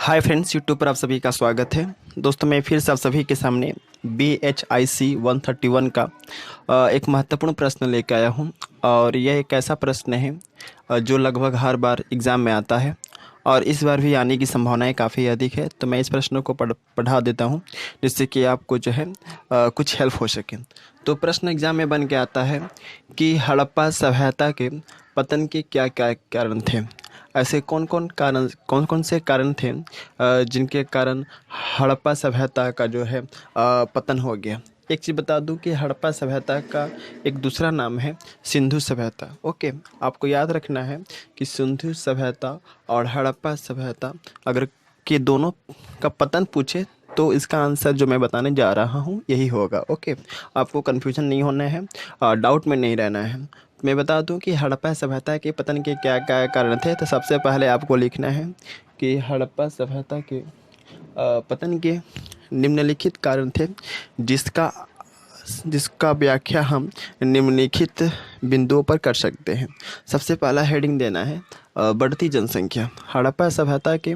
Hi friends, YouTube पर आप सभी का स्वागत है। दोस्तों, मैं फिर से आप सभी के सामने BHIC 131 का एक महत्वपूर्ण प्रश्न लेकर आया हूं। और यह एक ऐसा प्रश्न है जो लगभग हर बार एग्ज़ाम में आता है और इस बार भी आने की संभावनाएं काफ़ी अधिक है। तो मैं इस प्रश्न को पढ़ा देता हूं जिससे कि आपको जो है कुछ हेल्प हो सके। तो प्रश्न एग्ज़ाम में बन के आता है कि हड़प्पा सभ्यता के पतन के क्या क्या कारण थे। ऐसे कौन कौन से कारण थे जिनके कारण हड़प्पा सभ्यता का जो है पतन हो गया। एक चीज़ बता दूं कि हड़प्पा सभ्यता का एक दूसरा नाम है सिंधु सभ्यता। ओके, आपको याद रखना है कि सिंधु सभ्यता और हड़प्पा सभ्यता अगर के दोनों का पतन पूछे तो इसका आंसर जो मैं बताने जा रहा हूँ यही होगा। ओके, आपको कन्फ्यूजन नहीं होना है, डाउट में नहीं रहना है। मैं बता दूं कि हड़प्पा सभ्यता के पतन के क्या क्या कारण थे। तो सबसे पहले आपको लिखना है कि हड़प्पा सभ्यता के पतन के निम्नलिखित कारण थे जिसका जिसका व्याख्या हम निम्नलिखित बिंदुओं पर कर सकते हैं। सबसे पहला हेडिंग देना है बढ़ती जनसंख्या। हड़प्पा सभ्यता के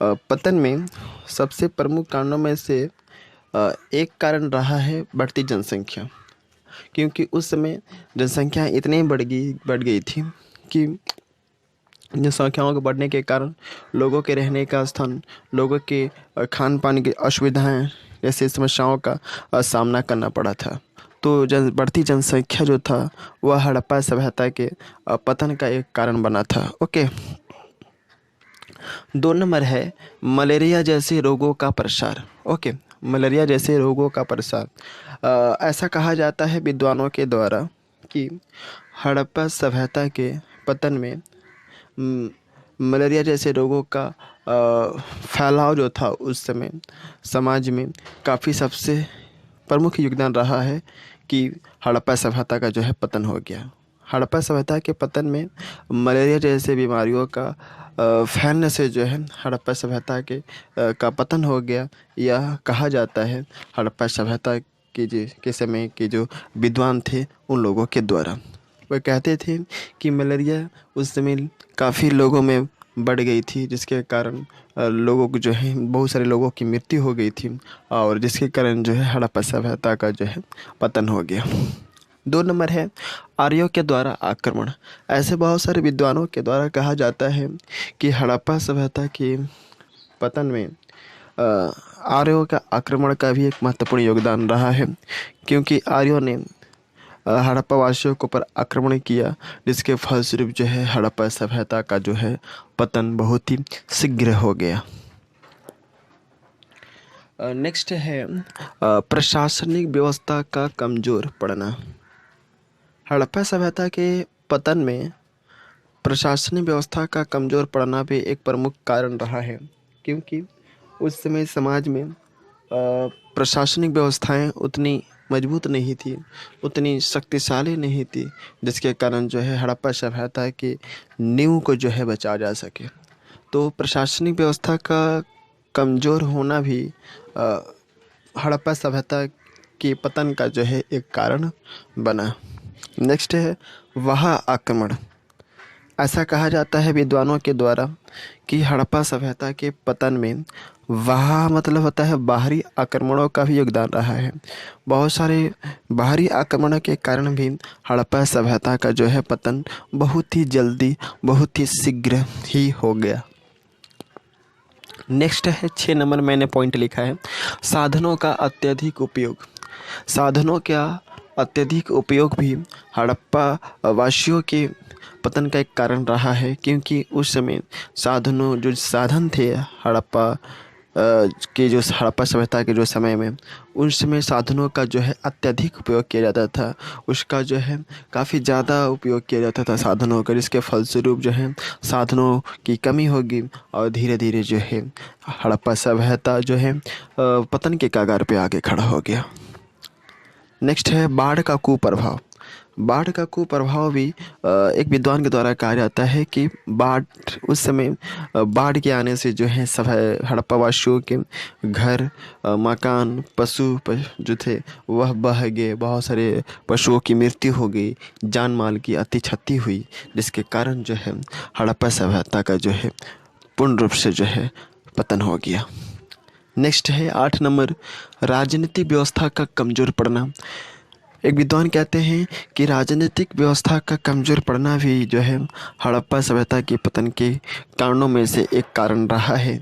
पतन में सबसे प्रमुख कारणों में से एक कारण रहा है बढ़ती जनसंख्या, क्योंकि उस समय जनसंख्या इतनी बढ़ गई थी कि जनसंख्याओं के बढ़ने के कारण लोगों के रहने का स्थान, लोगों के खान पान की असुविधाएं जैसे समस्याओं का सामना करना पड़ा था। तो बढ़ती जनसंख्या जो था वह हड़प्पा सभ्यता के पतन का एक कारण बना था। ओके, 2 नंबर है मलेरिया जैसे रोगों का प्रसार। ओके, मलेरिया जैसे रोगों का प्रसार। ऐसा कहा जाता है विद्वानों के द्वारा कि हड़प्पा सभ्यता के पतन में मलेरिया जैसे रोगों का फैलाव जो था उस समय समाज में काफ़ी सबसे प्रमुख योगदान रहा है कि हड़प्पा सभ्यता का जो है पतन हो गया। हड़प्पा सभ्यता के पतन में मलेरिया जैसे बीमारियों का फैलने से जो है हड़प्पा सभ्यता का पतन हो गया। यह कहा जाता है हड़प्पा सभ्यता के समय के जो विद्वान थे उन लोगों के द्वारा। वह कहते थे कि मलेरिया उस समय काफ़ी लोगों में बढ़ गई थी, जिसके कारण लोगों को जो है बहुत सारे लोगों की मृत्यु हो गई थी और जिसके कारण जो है हड़प्पा सभ्यता का जो है पतन हो गया। 2 नंबर है आर्यों के द्वारा आक्रमण। ऐसे बहुत सारे विद्वानों के द्वारा कहा जाता है कि हड़प्पा सभ्यता के पतन में आर्यों का आक्रमण का भी एक महत्वपूर्ण योगदान रहा है, क्योंकि आर्यों ने हड़प्पा वासियों के ऊपर आक्रमण किया, जिसके फलस्वरूप जो है हड़प्पा सभ्यता का जो है पतन बहुत ही शीघ्र हो गया। नेक्स्ट है प्रशासनिक व्यवस्था का कमजोर पड़ना। हड़प्पा सभ्यता के पतन में प्रशासनिक व्यवस्था का कमजोर पड़ना भी एक प्रमुख कारण रहा है, क्योंकि उस समय समाज में प्रशासनिक व्यवस्थाएं उतनी मजबूत नहीं थी, उतनी शक्तिशाली नहीं थी, जिसके कारण जो है हड़प्पा सभ्यता की नींव को जो है बचाया जा सके। तो प्रशासनिक व्यवस्था का कमज़ोर होना भी हड़प्पा सभ्यता के पतन का जो है एक कारण बना। नेक्स्ट है वाह आक्रमण। ऐसा कहा जाता है विद्वानों के द्वारा कि हड़प्पा सभ्यता के पतन में वाह मतलब होता है बाहरी आक्रमणों का भी योगदान रहा है। बहुत सारे बाहरी आक्रमणों के कारण भी हड़प्पा सभ्यता का जो है पतन बहुत ही जल्दी, बहुत ही शीघ्र ही हो गया। नेक्स्ट है 6 नंबर मैंने पॉइंट लिखा है साधनों का अत्यधिक उपयोग। साधनों का अत्यधिक उपयोग भी हड़प्पा वासियों के पतन का एक कारण रहा है, क्योंकि उस समय जो साधन थे हड़प्पा सभ्यता के जो समय में उस समय साधनों का जो है अत्यधिक उपयोग किया जाता था। उसका जो है काफ़ी ज़्यादा उपयोग किया जाता था साधनों का, जिसके फलस्वरूप जो है साधनों की कमी होगी और धीरे धीरे जो है हड़प्पा सभ्यता जो है पतन के कगार पे आगे खड़ा हो गया। नेक्स्ट है बाढ़ का कुप्रभाव। बाढ़ का कुप्रभाव भी एक विद्वान के द्वारा कहा जाता है कि उस समय बाढ़ के आने से जो है सब हड़प्पा वासियों के घर, मकान, जो थे वह बह गए, बहुत सारे पशुओं की मृत्यु हो गई, जान माल की अति क्षति हुई, जिसके कारण जो है हड़प्पा सभ्यता का जो है पूर्ण रूप से जो है पतन हो गया। नेक्स्ट है 8 नंबर, राजनीतिक व्यवस्था का कमज़ोर पड़ना। एक विद्वान कहते हैं कि राजनीतिक व्यवस्था का कमज़ोर पड़ना भी जो है हड़प्पा सभ्यता के पतन के कारणों में से एक कारण रहा है।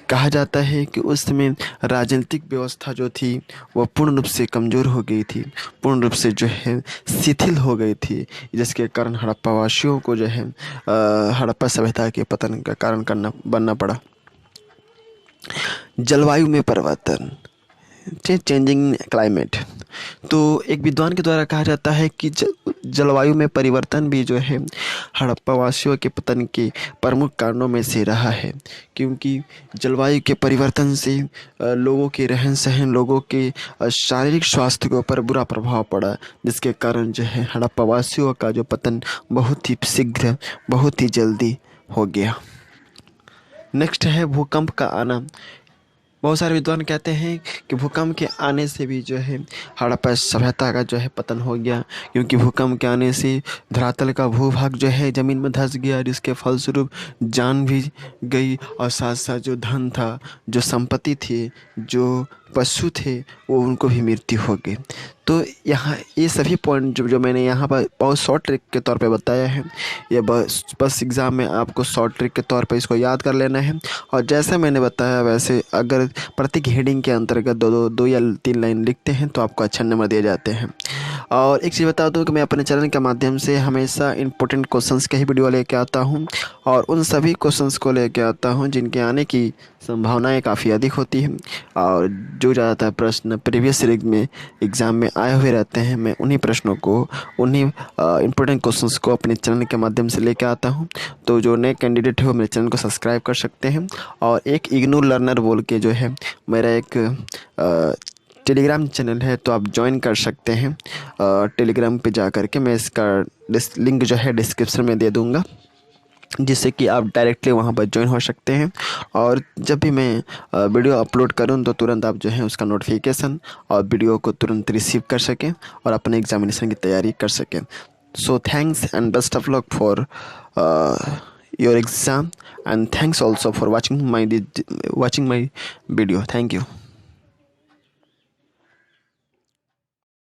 कहा जाता है कि उस समय राजनीतिक व्यवस्था जो थी वह पूर्ण रूप से कमज़ोर हो गई थी, पूर्ण रूप से जो है शिथिल हो गई थी, जिसके कारण हड़प्पा वासियों को जो है हड़प्पा सभ्यता के पतन का कारण बनना पड़ा। जलवायु में परिवर्तन, चेंजिंग क्लाइमेट। तो एक विद्वान के द्वारा कहा जाता है कि जलवायु में परिवर्तन भी जो है हड़प्पा वासियों के पतन के प्रमुख कारणों में से रहा है, क्योंकि जलवायु के परिवर्तन से लोगों के रहन सहन, लोगों के शारीरिक स्वास्थ्य के ऊपर बुरा प्रभाव पड़ा, जिसके कारण जो है हड़प्पा वासियों का जो पतन बहुत ही शीघ्र, बहुत ही जल्दी हो गया। नेक्स्ट है भूकंप का आना। बहुत सारे विद्वान कहते हैं कि भूकंप के आने से भी जो है हड़प्पा सभ्यता का जो है पतन हो गया, क्योंकि भूकंप के आने से धरातल का भूभाग जो है ज़मीन में धंस गया, जिसके फलस्वरूप जान भी गई और साथ साथ जो धन था, जो संपत्ति थी, जो पशु थे, वो उनको भी मृत्यु हो गई। तो यहाँ ये सभी पॉइंट जो मैंने यहाँ पर बहुत शॉर्ट ट्रिक के तौर पे बताया है, ये बस एग्ज़ाम में आपको शॉर्ट ट्रिक के तौर पे इसको याद कर लेना है। और जैसे मैंने बताया वैसे अगर प्रत्येक हेडिंग के अंतर्गत दो या 3 लाइन लिखते हैं तो आपको अच्छा नंबर दिए जाते हैं। और एक चीज़ बता दूं कि मैं अपने चैनल के माध्यम से हमेशा इंपॉर्टेंट क्वेश्चंस के ही वीडियो लेके आता हूं, और उन सभी क्वेश्चंस को लेके आता हूं जिनके आने की संभावनाएं काफ़ी अधिक होती हैं, और जो ज़्यादातर प्रश्न प्रीवियस सीरीज में एग्ज़ाम में आए हुए रहते हैं, मैं उन्हीं प्रश्नों को, उन्हीं इंपॉर्टेंट क्वेश्चंस को अपने चैनल के माध्यम से लेके आता हूं। तो जो नए कैंडिडेट है वो मेरे चैनल को सब्सक्राइब कर सकते हैं। और एक इग्नू लर्नर बोल के जो है मेरा एक टेलीग्राम चैनल है, तो आप ज्वाइन कर सकते हैं। टेलीग्राम पे जा कर के मैं इसका लिंक जो है डिस्क्रिप्शन में दे दूँगा, जिससे कि आप डायरेक्टली वहाँ पर ज्वाइन हो सकते हैं। और जब भी मैं वीडियो अपलोड करूँ तो तुरंत आप जो है उसका नोटिफिकेशन और वीडियो को तुरंत रिसीव कर सकें और अपने एग्जामिनेशन की तैयारी कर सकें। So thanks and best of luck for your exam, and thanks also for watching my video. Thank you.